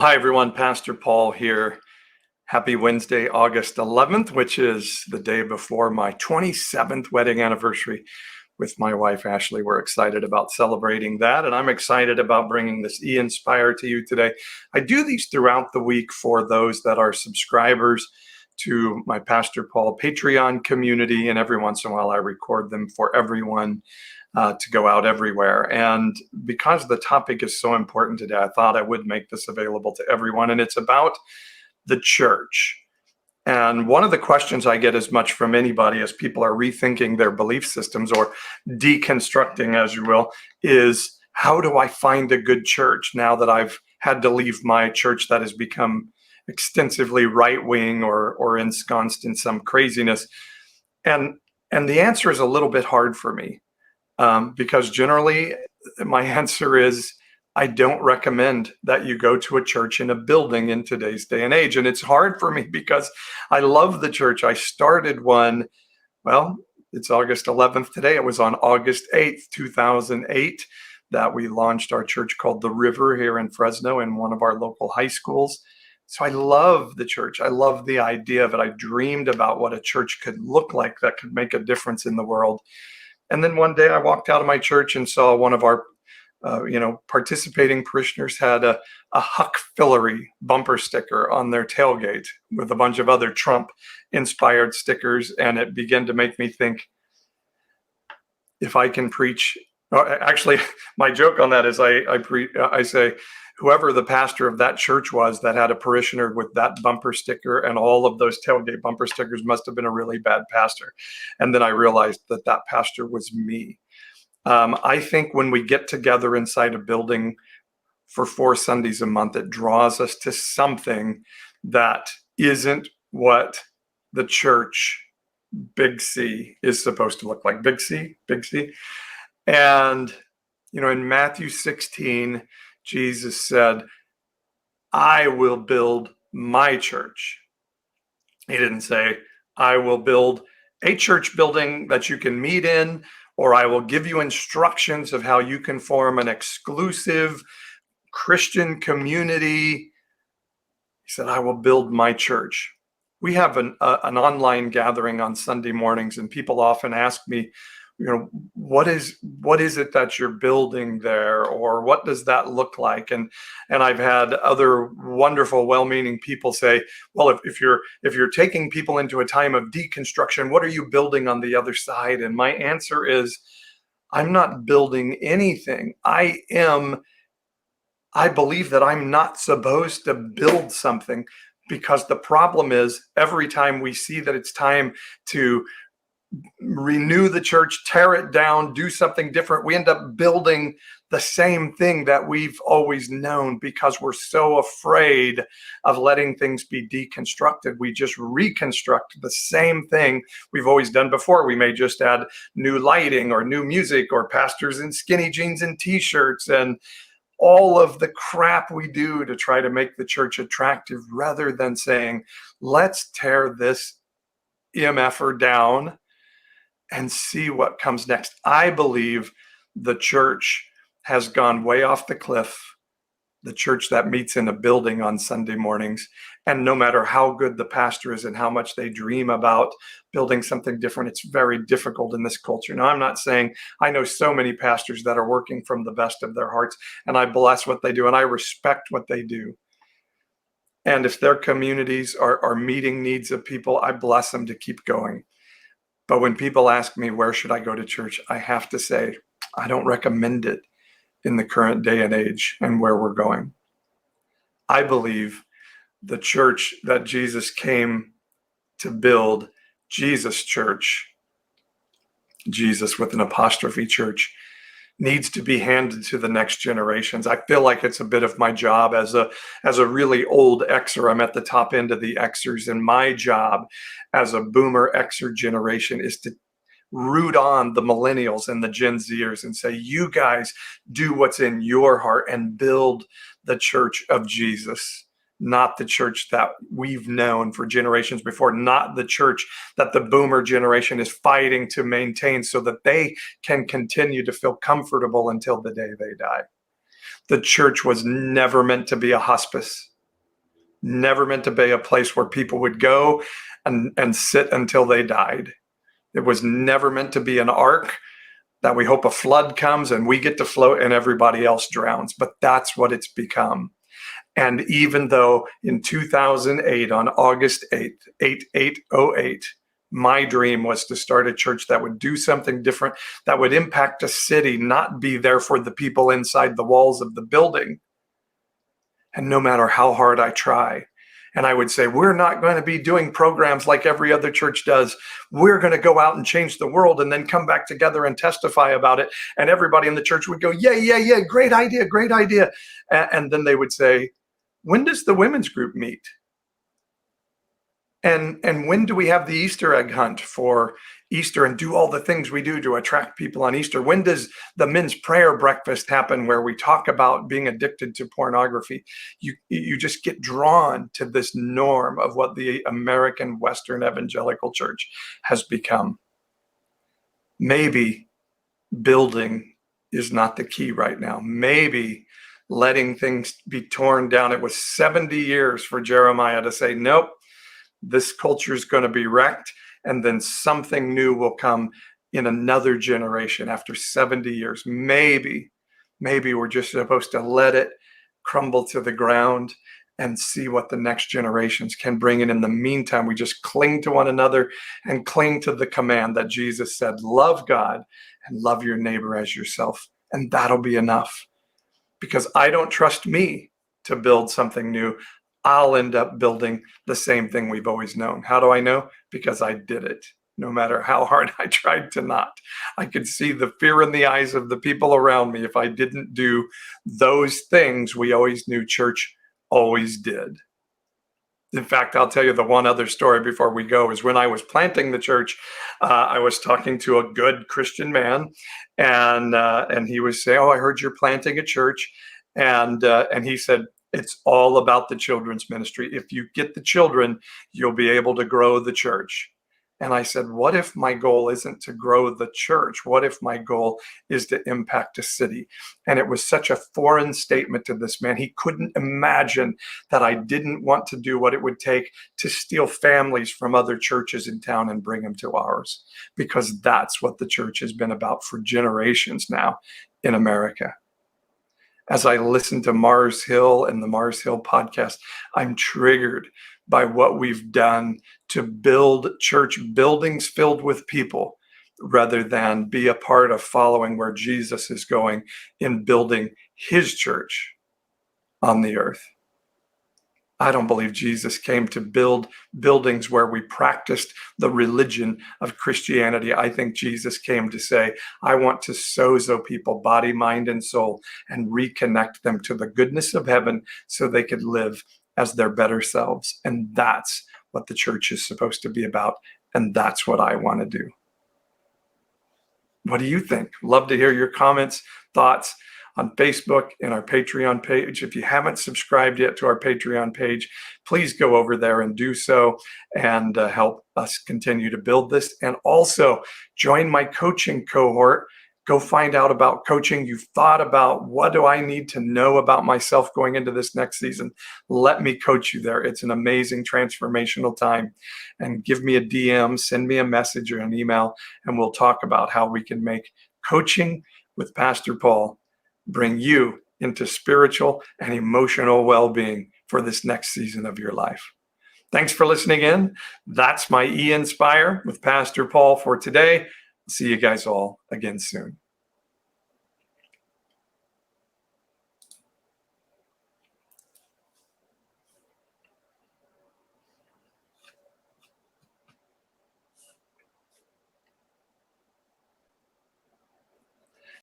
Hi, everyone. Pastor Paul here. Happy Wednesday, August 11th, which is the day before my 27th wedding anniversary with my wife, Ashley. We're excited about celebrating that, and I'm excited about bringing this eInspire to you today. I do these throughout the week for those that are subscribers to my Pastor Paul Patreon community, and every once in a while I record them for everyone to go out everywhere. And because the topic is so important today, I thought I would make this available to everyone. And it's about the church. And one of the questions I get as much from anybody as people are rethinking their belief systems or deconstructing, as you will, is how do I find a good church now that I've had to leave my church that has become extensively right-wing or ensconced in some craziness? And the answer is a little bit hard for me. Because generally my answer is I don't recommend that you go to a church in a building in today's day and age. And it's hard for me because I love the church. I started one, well, it's August 11th today. It was on August 8th, 2008, that we launched our church called The River here in Fresno in one of our local high schools. So I love the church. I love the idea of it. I dreamed about what a church could look like that could make a difference in the world. And then one day I walked out of my church and saw one of our, participating parishioners had a Huck Fillery bumper sticker on their tailgate with a bunch of other Trump-inspired stickers. And it began to make me think, if I can preach, actually, my joke on that is I say, whoever the pastor of that church was that had a parishioner with that bumper sticker and all of those tailgate bumper stickers must have been a really bad pastor. And then I realized that that pastor was me. I think when we get together inside a building for 4 Sundays a month, it draws us to something that isn't what the church, big C, is supposed to look like. Big C, big C. And, in Matthew 16, Jesus said, I will build my church. He didn't say, I will build a church building that you can meet in, or I will give you instructions of how you can form an exclusive Christian community. He said, I will build my church. We have an online gathering on Sunday mornings, and people often ask me, what is it that you're building there, or what does that look like? And I've had other wonderful, well-meaning people say, well, if you're taking people into a time of deconstruction, what are you building on the other side? And my answer is, I'm not building anything. I believe that I'm not supposed to build something, because the problem is every time we see that it's time to renew the church, tear it down, do something different, we end up building the same thing that we've always known because we're so afraid of letting things be deconstructed. We just reconstruct the same thing we've always done before. We may just add new lighting or new music or pastors in skinny jeans and t-shirts and all of the crap we do to try to make the church attractive, rather than saying, let's tear this MFer down and see what comes next. I believe the church has gone way off the cliff, the church that meets in a building on Sunday mornings. And no matter how good the pastor is and how much they dream about building something different, it's very difficult in this culture. Now, I'm not saying, I know so many pastors that are working from the best of their hearts, and I bless what they do, and I respect what they do. And if their communities are meeting needs of people, I bless them to keep going. But when people ask me, where should I go to church? I have to say, I don't recommend it in the current day and age and where we're going. I believe the church that Jesus came to build, Jesus Church, Jesus with an apostrophe church, needs to be handed to the next generations. I feel like it's a bit of my job as a really old Xer. I'm at the top end of the Xers, and my job as a boomer Xer generation is to root on the millennials and the Gen Zers and say, you guys do what's in your heart and build the church of Jesus, not the church that we've known for generations before, not the church that the boomer generation is fighting to maintain so that they can continue to feel comfortable until the day they die. The church was never meant to be a hospice. never meant to be a place where people would go and sit until they died. It was never meant to be an ark that we hope a flood comes and we get to float and everybody else drowns. But that's what it's become. And even though in 2008, on August 8th, 8808, my dream was to start a church that would do something different, that would impact a city, not be there for the people inside the walls of the building. And no matter how hard I try, and I would say, we're not going to be doing programs like every other church does. We're going to go out and change the world and then come back together and testify about it. And everybody in the church would go, yeah, great idea, great idea. And then they would say, when does the women's group meet? And when do we have the Easter egg hunt for Easter and do all the things we do to attract people on Easter? When does the men's prayer breakfast happen where we talk about being addicted to pornography? You just get drawn to this norm of what the American Western evangelical church has become. Maybe building is not the key right now. Maybe letting things be torn down. It was 70 years for Jeremiah to say, nope, this culture is going to be wrecked, and then something new will come in another generation after 70 years. Maybe we're just supposed to let it crumble to the ground and see what the next generations can bring. And in the meantime, we just cling to one another and cling to the command that Jesus said, love God and love your neighbor as yourself. And that'll be enough. Because I don't trust me to build something new. I'll end up building the same thing we've always known. How do I know? Because I did it. No matter how hard I tried to not. I could see the fear in the eyes of the people around me if I didn't do those things we always knew church always did. In fact, I'll tell you the one other story before we go is when I was planting the church, I was talking to a good Christian man, and he was saying, "Oh, I heard you're planting a church," and he said, "It's all about the children's ministry. If you get the children, you'll be able to grow the church." And I said, what if my goal isn't to grow the church? What if my goal is to impact a city? And it was such a foreign statement to this man. He couldn't imagine that I didn't want to do what it would take to steal families from other churches in town and bring them to ours, because that's what the church has been about for generations now in America. As I listen to Mars Hill and the Mars Hill podcast, I'm triggered by what we've done to build church buildings filled with people rather than be a part of following where Jesus is going in building his church on the earth. I don't believe Jesus came to build buildings where we practiced the religion of Christianity. I think Jesus came to say, I want to sozo people, body, mind, and soul, and reconnect them to the goodness of heaven so they could live as their better selves. And that's what the church is supposed to be about. And that's what I want to do. What do you think? Love to hear your comments, thoughts on Facebook and our Patreon page. If you haven't subscribed yet to our Patreon page, please go over there and do so and help us continue to build this. And also join my coaching cohort. Go find out about coaching. You've thought about, what do I need to know about myself going into this next season? Let me coach you there. It's an amazing transformational time. And give me a DM, send me a message or an email, and we'll talk about how we can make coaching with Pastor Paul bring you into spiritual and emotional well-being for this next season of your life. Thanks for listening in. That's my eInspire with Pastor Paul for today. See you guys all again soon.